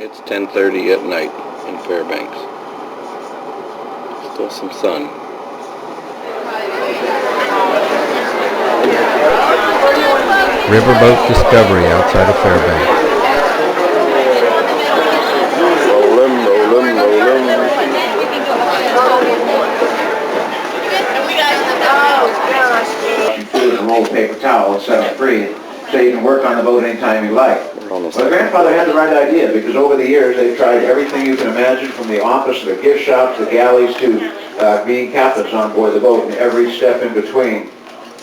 It's 10:30 at night in Fairbanks. Still some sun. Riverboat Discovery outside of Fairbanks. Rollin', rollin', rollin'. Food and roll paper towel, set up free, so you can work on the boat anytime you like. Well, grandfather had the right idea, because over the years they've tried everything you can imagine, from the office to the gift shops, the galleys, to being captains on board the boat, and every step in between.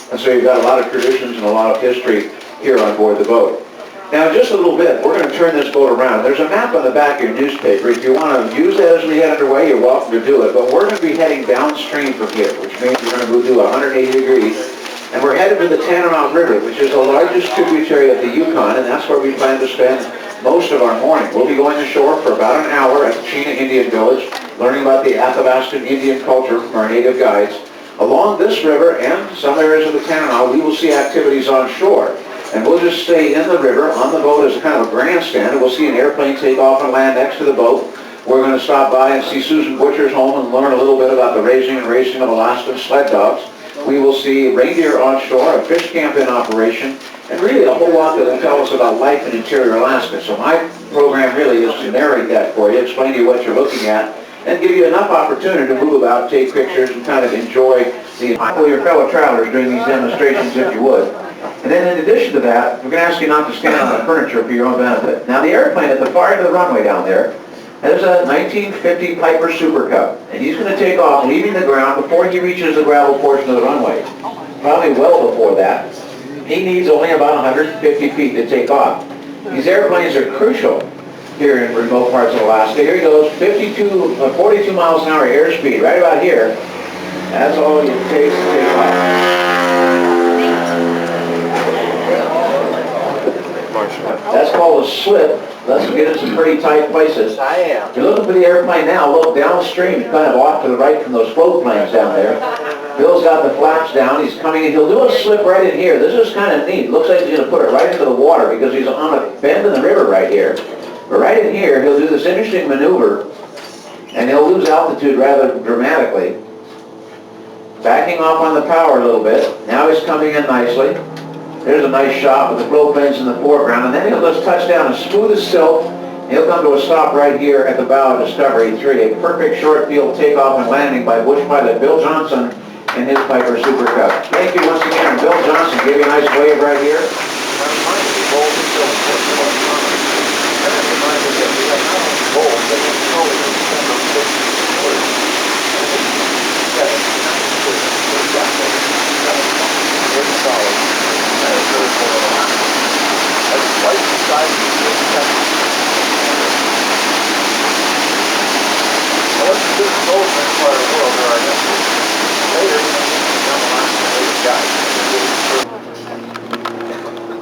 And so you've got a lot of traditions and a lot of history here on board the boat. Now, in just a little bit, we're going to turn this boat around. There's a map on the back of your newspaper. If you want to use that as we head underway, you're welcome to do it. But we're going to be heading downstream from here, which means we're going to go do 180 degrees. And we're headed to the Tanana River, which is the largest tributary of the Yukon, and that's where we plan to spend most of our morning. We'll be going ashore for about an hour at the Chena Indian Village, learning about the Athabascan Indian culture from our native guides. Along this river and some areas of the Tanana, we will see activities on shore. And we'll just stay in the river. On the boat is a kind of a grandstand, and we'll see an airplane take off and land next to the boat. We're going to stop by and see Susan Butcher's home and learn a little bit about the raising and racing of Alaskan sled dogs. We will see reindeer on shore, a fish camp in operation, and really a whole lot that will tell us about life in interior Alaska. So my program really is to narrate that for you, explain to you what you're looking at, and give you enough opportunity to move about, take pictures, and kind of enjoy your fellow travelers during these demonstrations if you would. And then in addition to that, we're going to ask you not to stand on the furniture for your own benefit. Now the airplane at the far end of the runway down there has a 1950 Piper Super Cub, and he's going to take off, leaving the ground before he reaches the gravel portion of the runway. Probably well before that. He needs only about 150 feet to take off. These airplanes are crucial here in remote parts of Alaska. Here he goes, 42 miles an hour airspeed, right about here. That's all it takes to take off. That's called a slip. Let's get in some pretty tight places. I am. If you're looking for the airplane now, look downstream, kind of off to the right from those float planes down there. Bill's got the flaps down. He's coming in. He'll do a slip right in here. This is kind of neat. Looks like he's going to put it right into the water because he's on a bend in the river right here. But right in here, he'll do this interesting maneuver, and he'll lose altitude rather dramatically. Backing off on the power a little bit. Now he's coming in nicely. There's a nice shot with the float planes in the foreground, and then he'll just touch down as smooth as silk. He'll come to a stop right here at the bow of Discovery 3, a perfect short field takeoff and landing by Bush pilot Bill Johnson and his Piper Super Cub. Thank you once again. Bill Johnson gave you a nice wave right here.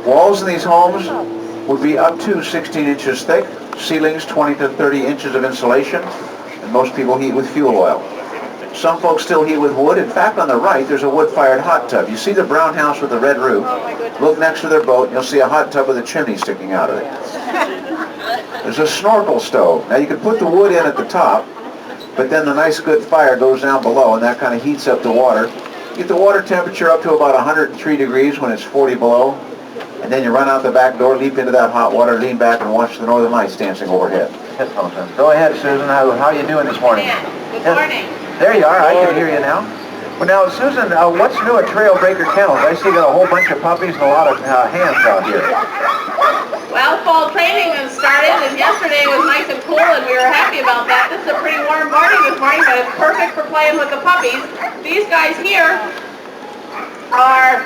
Walls in these homes would be up to 16 inches thick, ceilings 20 to 30 inches of insulation, and most people heat with fuel oil. Some folks still heat with wood. In fact, on the right, there's a wood-fired hot tub. You see the brown house with the red roof. Look next to their boat, and you'll see a hot tub with a chimney sticking out of it. There's a snorkel stove. Now, you can put the wood in at the top, but then the nice good fire goes down below, and that kind of heats up the water. You get the water temperature up to about 103 degrees when it's 40 below, and then you run out the back door, leap into that hot water, lean back, and watch the northern lights dancing overhead. Go ahead, Susan. How are you doing this morning? Good morning. There you are. I can hear you now. Well, now, Susan, what's new at Trailbreaker Kennels? I see you got a whole bunch of puppies and a lot of hands out here. Well, fall training has started, and yesterday was nice and cool, and we were happy about that. This is a pretty warm morning this morning, but it's perfect for playing with the puppies. These guys here are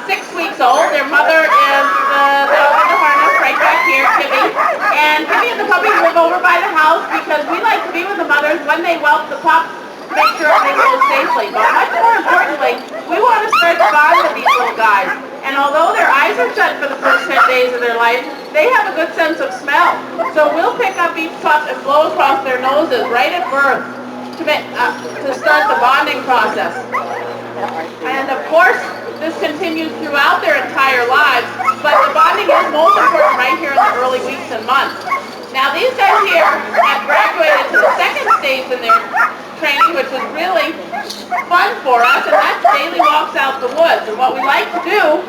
6 weeks old. Their mother is the harness right back here, Kibby. And Kibby and the puppies live over by the house because we like to be with the mothers when they whelp the pups to make sure they go safely. But much more importantly, we want to start the bond with these little guys. And although their eyes are shut for the first 10 days of their life, they have a good sense of smell. So we'll pick up each pup and blow across their noses right at birth to start the bonding process. And of course, this continues throughout their entire lives, but the bonding is most important right here in the early weeks and months. Now these guys here have graduated to the second stage in their training, which is really fun for us, and that's daily walks out the woods. And what we like to do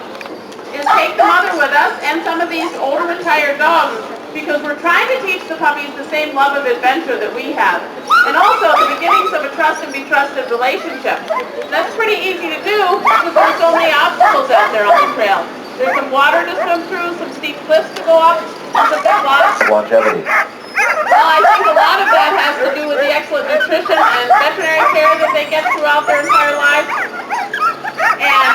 is take the mother with us and some of these older retired dogs, because we're trying to teach the puppies the same love of adventure that we have. And also the beginnings of a trust and be trusted relationship. That's pretty easy to do because there's so many obstacles out there on the trail. There's some water to swim through, some steep cliffs to go up, and some big rocks. Longevity. Well, I think a lot of that has to do with the excellent nutrition and veterinary care that they get throughout their entire lives. And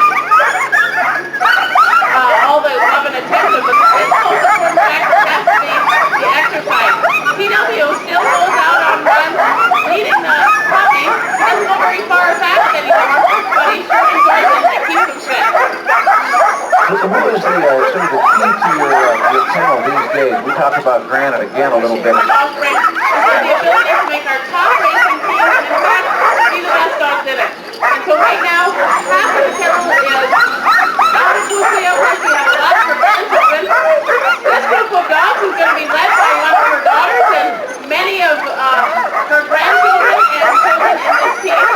all the love and attention, but the most important factor has to be the exercise. TW still goes out on runs, leading the puppies. He doesn't go very far fast anymore, but he sure enjoys it and it keeps him fit. So what is the sort of the key to your channel these days? We talked about Granite again a little bit. Dog race is the ability to make our top racing team and in fact be the best dogs in it. And so right now, half of the kennel is out of Lucia. We have a lot of her grandchildren. This group of dogs is going to be led by one of her daughters and many of her grandchildren and children in this team.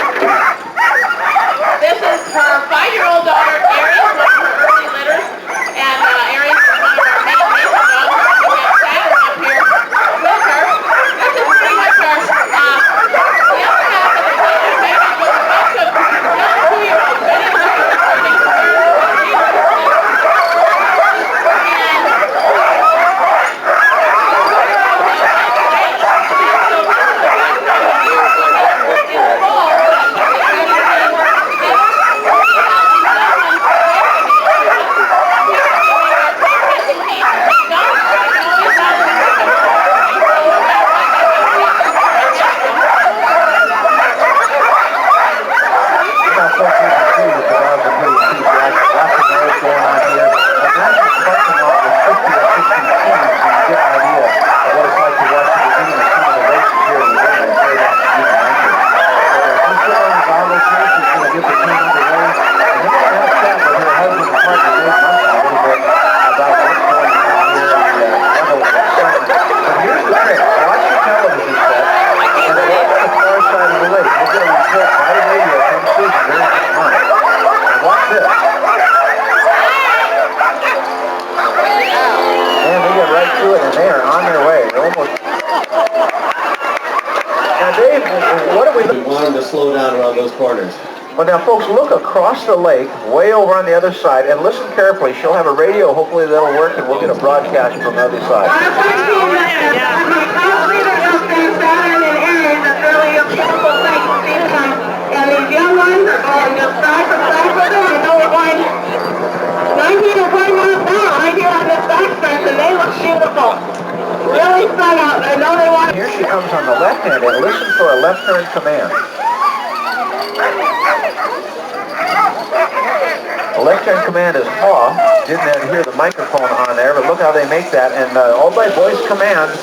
This is her 5-year-old daughter, Aries, one of her early litters. And Aries is one of our main racing dogs. We have Saturn up here with her. This is pretty much our, the other half of the team is made up with a bunch of young 2-year-olds. Many of them are starting to learn about leadership. And well, now, folks, look across the lake, way over on the other side, and listen carefully. She'll have a radio. Hopefully that'll work, and we'll get a broadcast from the other side. And these young ones are going just back and back with them. I know we're going 19 or 20 miles an hour right here on this back stretch, and they look beautiful. Really spread out. I know they want. Here she comes on the left hand, and listen for a left turn command. The left turn command is paw. Didn't hear the microphone on there, but look how they make that. And all by voice command.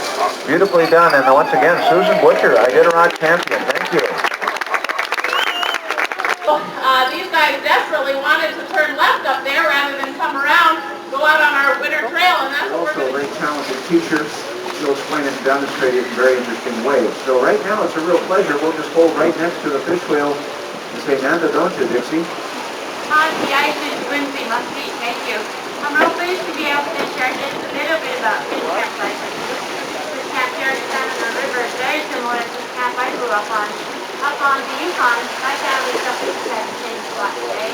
Beautifully done. And once again, Susan Butcher, Iditarod champion. Thank you. These guys desperately wanted to turn left up there rather than come around, go out on our winter trail, and that's what Also a we're going very talented teacher. She'll explain it and demonstrate it in very interesting ways. So right now, it's a real pleasure. We'll just hold right next to the fish wheel and say, Nanda, don't you, Dixie? Hi, the ice is Lindsay Muskie, thank you. I'm real pleased to be able to share just a little bit about fish camp life. This camp here is down on the river is very similar to the camp I grew up on. Up on the Yukon, my family suffered the same thing a lot today.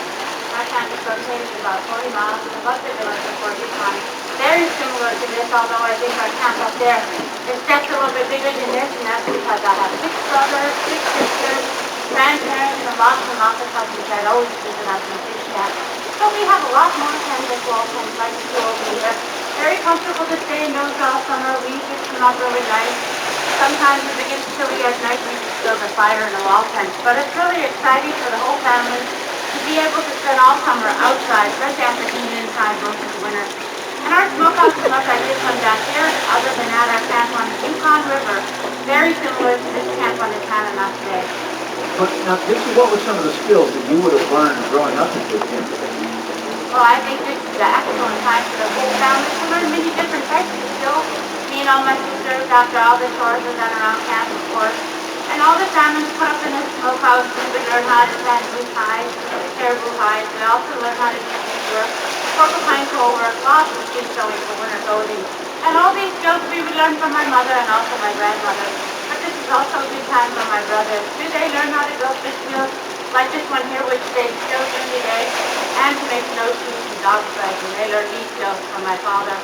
My camp is located about 40 miles above the village of Fort Yukon. Very similar to this, although I think our camp up there is just a little bit bigger than this, and that's because I have 6 brothers, 6 sisters, grandparents, and lots of cousins that always visit us in the fish camp. So we have a lot more tents at wall tents like you do over here. Very comfortable to stay indoors all summer. We just come up really nice. Sometimes if it gets chilly at night, we just build a fire in the wall tent. But it's really exciting for the whole family to be able to spend all summer outside, especially after being inside most of the winter. And our smokehouse is up at this one back here. Other than that, our camp on the Yukon River, very similar to this camp on the Tanana today. But now, Dixie, what were some of the skills that you would have learned growing up in this camp? Well, I think this is the excellent time for the whole family to learn many different types of skills. Me and all my sisters preserved after all the chores were done around camp, of course. And all the salmon put up in the smokehouse. We would learn how to plant moose hides, caribou hides. We also learned how to do work, porcupine coal work, lots of skin sewing for winter clothing. And all these skills we would learn from my mother and also my grandmother. But this is also a good time for my brothers. Do they learn how to build fish wheels like this one here, which they still do today, and to make snowshoes and dog sleds, and they learned these skills from my father.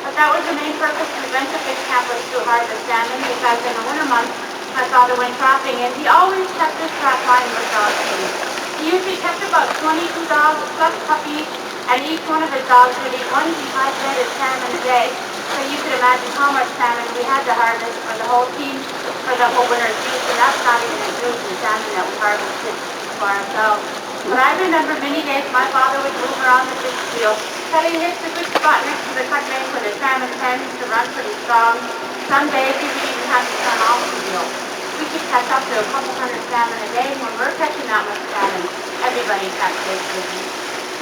But that was the main purpose we went to fish camp, was to harvest salmon, because in the winter months, my father went trapping, and he always kept his trap lined with dogs. He usually kept about 22 dogs, plus puppies, and each one of his dogs would eat 1 to 5 head of salmon a day. So you could imagine how much salmon we had to harvest for the whole team, for the whole winter's use, and that's not even including the salmon that we harvested for ourselves. But I remember many days my father would move around the fish wheel, telling hits a good spot next to the cut bank where the salmon tends to run pretty strong. Some days he would even have to turn off the wheel. We could catch up to a couple hundred salmon a day. When we're catching that much salmon, everybody's got big business.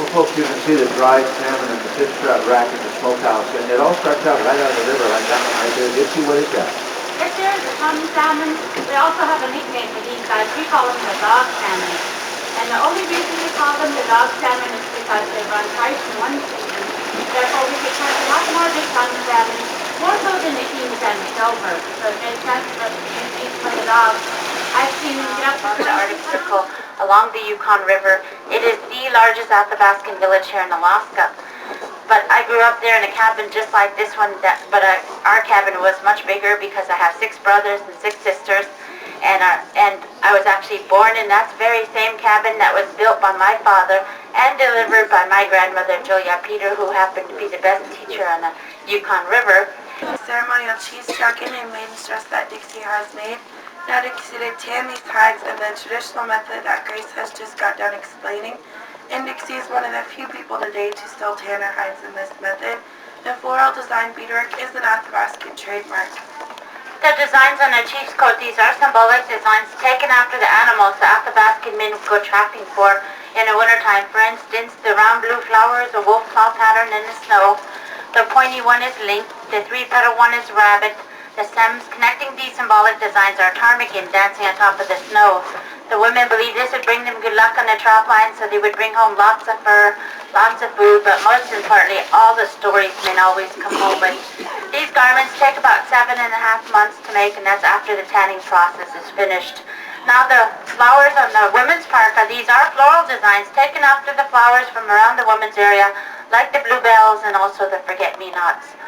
Well, folks, you can see the dried salmon in the fish trap rack in the smokehouse, and it all starts out right out of the river like that one right there. Dipsy, what is that? This here is the common salmon. We also have a nickname for these guys. We call them the dog salmon. And the only reason we call them the dog salmon is because they run twice in one season. Therefore, we can catch a lot more big tongue salmon, more so than the kings and the silver. So it makes sense for the dogs. I've seen them get up to the Arctic Circle along the Yukon River. It is the largest Athabascan village here in Alaska. But I grew up there in a cabin just like this one, but our cabin was much bigger because I have 6 brothers and 6 sisters. And I was actually born in that very same cabin that was built by my father and delivered by my grandmother, Julia Peter, who happened to be the best teacher on the Yukon River. Ceremonial cheese stocking and maidens dress that Dixie has made. Now Dixie to tan these hides in the traditional method that Grace has just got done explaining. And Dixie is one of the few people today to still tan her hides in this method. The floral design beadwork is an Athabascan trademark. The designs on the chief's coat, these are symbolic designs taken after the animals the Athabascan men would go trapping for in the wintertime. For instance, the round blue flower is a wolf claw pattern in the snow. The pointy one is link. The 3-petal one is rabbit. The stems connecting these symbolic designs are ptarmigan dancing on top of the snow. The women believed this would bring them good luck on the trap line, so they would bring home lots of fur, lots of food, but most importantly, all the stories men always come home with. These garments take about 7.5 months to make, and that's after the tanning process is finished. Now the flowers on the women's parka, these are floral designs taken after the flowers from around the women's area, like the bluebells and also the forget-me-nots.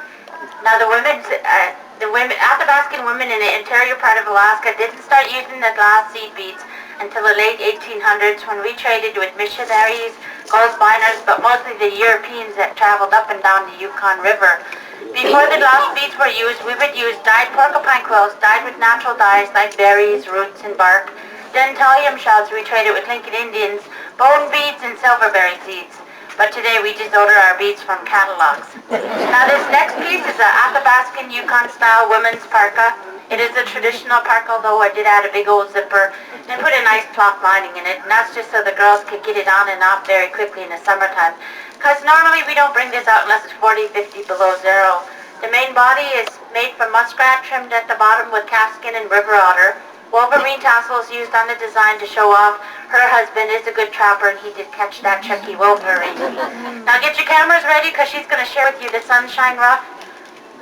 Now the Athabascan women in the interior part of Alaska didn't start using the glass seed beads until the late 1800s when we traded with missionaries, gold miners, but mostly the Europeans that traveled up and down the Yukon River. Before the glass beads were used, we would use dyed porcupine quills dyed with natural dyes like berries, roots, and bark. Then thallium shells we traded with Lincoln Indians, bone beads, and silverberry seeds. But today we just order our beads from catalogs. Now this next piece is an Athabascan Yukon-style women's parka. It is a traditional parka, although I did add a big old zipper and put a nice cloth lining in it. And that's just so the girls could get it on and off very quickly in the summertime. Because normally we don't bring this out unless it's 40, 50 below zero. The main body is made from muskrat trimmed at the bottom with calfskin and river otter. Wolverine tassels used on the design to show off her husband is a good trapper and he did catch that Chucky Wolverine. Now get your cameras ready because she's going to share with you the sunshine ruff.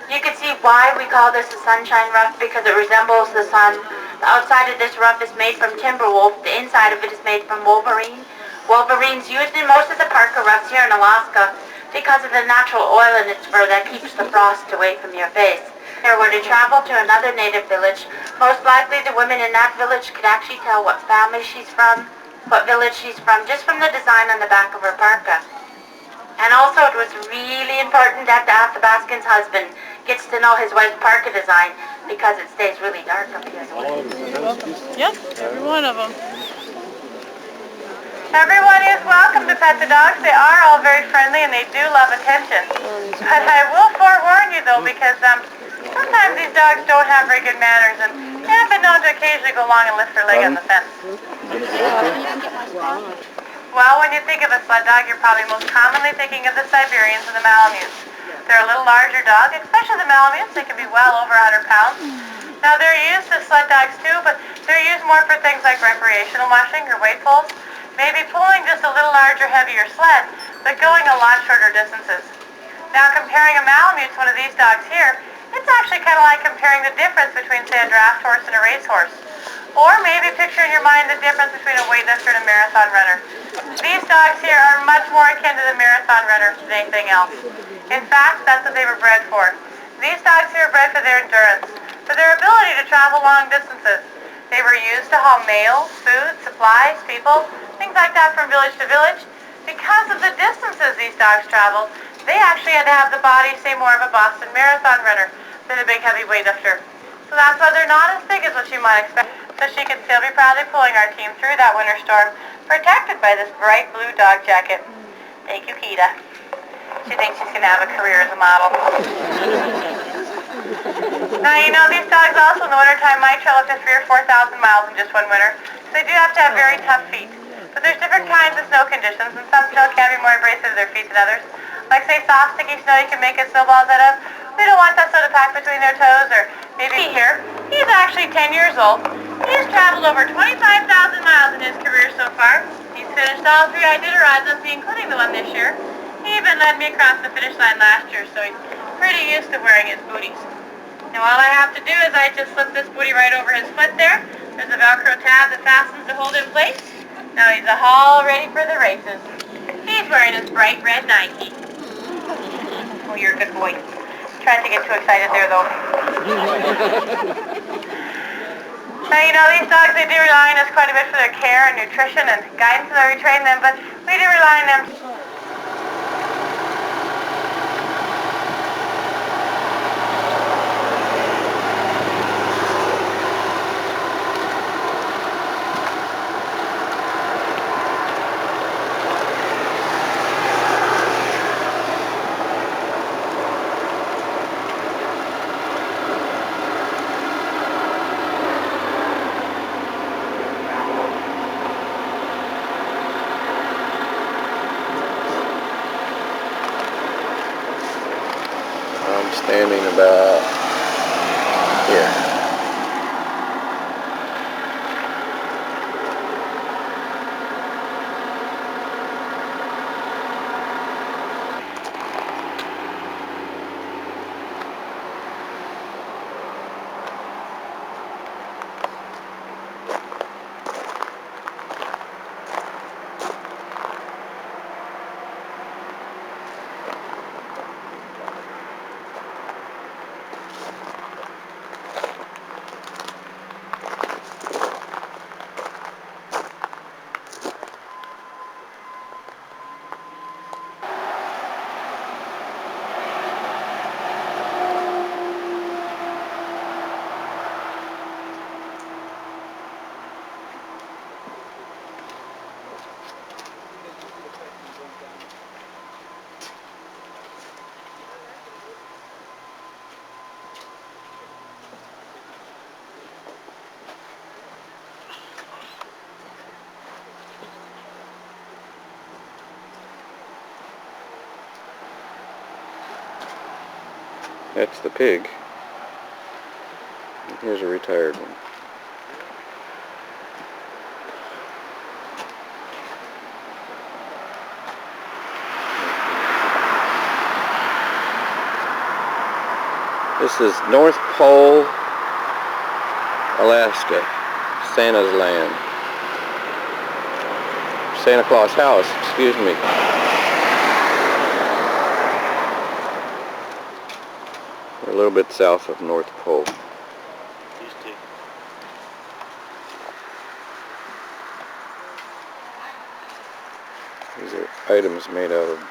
You can see why we call this a sunshine ruff because it resembles the sun. The outside of this ruff is made from timber wolf. The inside of it is made from wolverine. Wolverine's used in most of the parka ruffs here in Alaska because of the natural oil in its fur that keeps the frost away from your face. If they were to travel to another native village, most likely the women in that village could actually tell what family she's from, what village she's from, just from the design on the back of her parka. And also it was really important that the Athabascan's husband gets to know his wife's parka design because it stays really dark up here. Yep, every one of them. Everyone is welcome to pet the dogs. They are all very friendly and they do love attention. But I will forewarn you though because sometimes these dogs don't have very good manners and have been known to occasionally go along and lift their leg on the fence. Well, when you think of a sled dog, you're probably most commonly thinking of the Siberians and the Malamutes. They're a little larger dog, especially the Malamutes. They can be well over 100 pounds. Now they're used as sled dogs too, but they're used more for things like recreational mushing or weight pulls, maybe pulling just a little larger, heavier sled, but going a lot shorter distances. Now comparing a Malamute to one of these dogs here, it's actually kind of like comparing the difference between, say, a draft horse and a racehorse. Or maybe picture in your mind the difference between a weightlifter and a marathon runner. These dogs here are much more akin to the marathon runner than anything else. In fact, that's what they were bred for. These dogs here are bred for their endurance, for their ability to travel long distances. They were used to haul mail, food, supplies, people, things like that from village to village. Because of the distances these dogs traveled, they actually had to have the body, say, more of a Boston Marathon runner than a big heavy weightlifter. So that's why they're not as big as what you might expect. So she can still be proudly pulling our team through that winter storm, protected by this bright blue dog jacket. Thank you, Kita. She thinks she's going to have a career as a model. Now, you know, these dogs also in the wintertime might travel up to 3,000 or 4,000 miles in just one winter, so they do have to have very tough feet. But there's different kinds of snow conditions, and some snow can be more abrasive to their feet than others. Like, say, soft, sticky snow you can make it snowballs out of. We don't want that snow to pack between their toes, or maybe here. He's actually 10 years old. He's traveled over 25,000 miles in his career so far. He's finished all 3 Iditarod, including the one this year. He even led me across the finish line last year, so he's pretty used to wearing his booties. Now all I have to do is I just slip this booty right over his foot there. There's a Velcro tab that fastens to hold in place. Now he's all ready for the races. He's wearing his bright red Nike. Oh, you're a good boy. Trying to get too excited there, though. Now, you know, these dogs, they do rely on us quite a bit for their care and nutrition and guidance as we train them, but we do rely on them. I'm standing about here. That's the pig. And here's a retired one. This is North Pole, Alaska, Santa's land. Santa Claus house, excuse me. We're a little bit south of North Pole. These are items made out of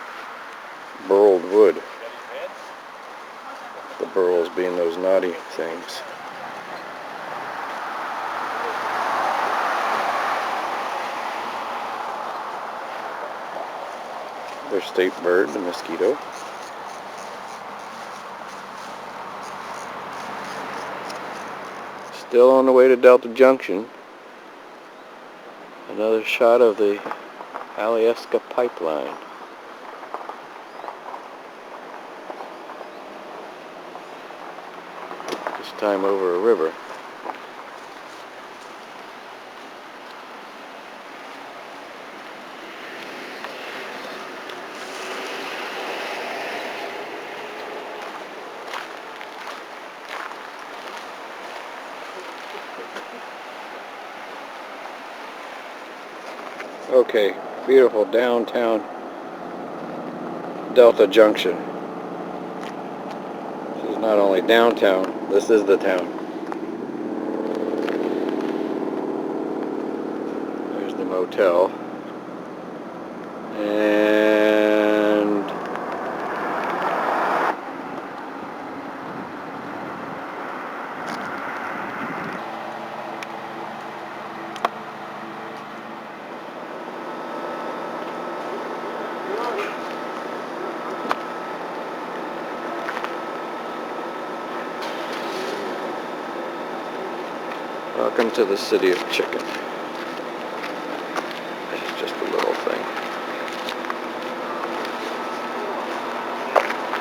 burled wood. The burls being those knotty things. Their state bird, the mosquito. Still on the way to Delta Junction. Another shot of the Alyeska pipeline. This time over a river. Okay, beautiful downtown Delta Junction. This is not only downtown, this is the town. There's the motel. And welcome to the city of Chicken. This is just a little thing.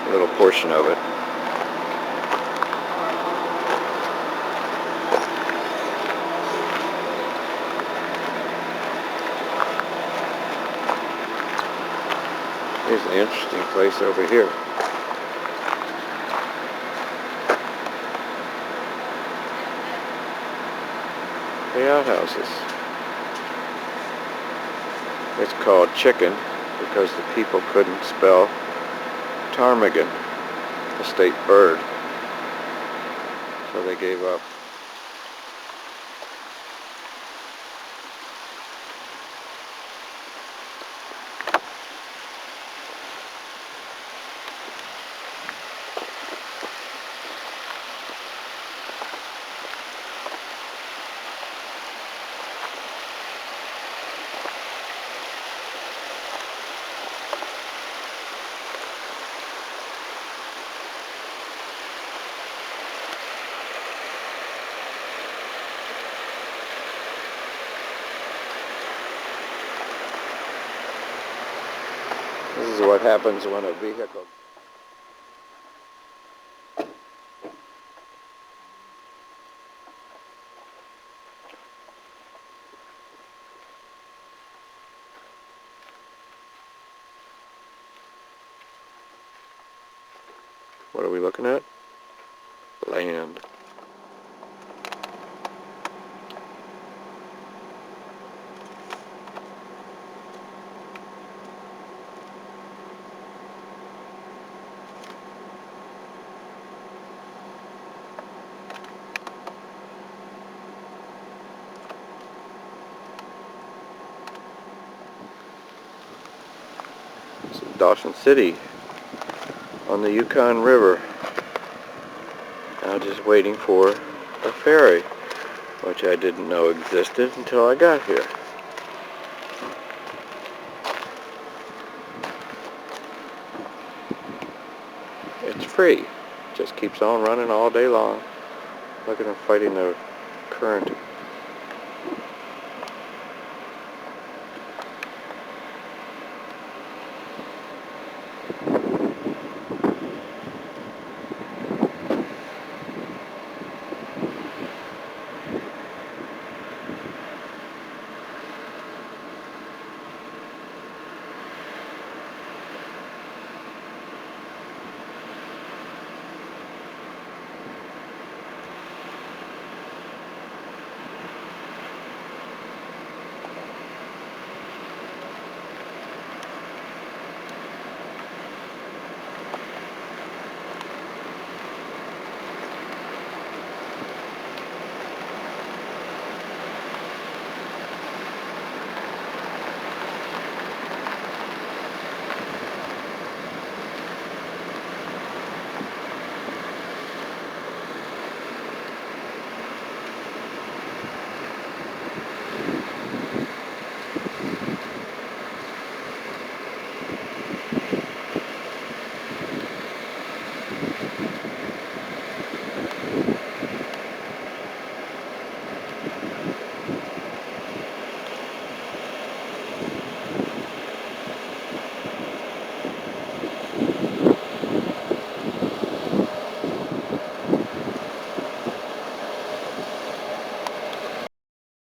A little portion of it. Here's an interesting place over here. The outhouses. It's called Chicken because the people couldn't spell ptarmigan, the state bird, so they gave up. This is what happens when a vehicle... What are we looking at? Land. This is Dawson City on the Yukon River. Now just waiting for a ferry, which I didn't know existed until I got here. It's free. Just keeps on running all day long. Look at them fighting the current.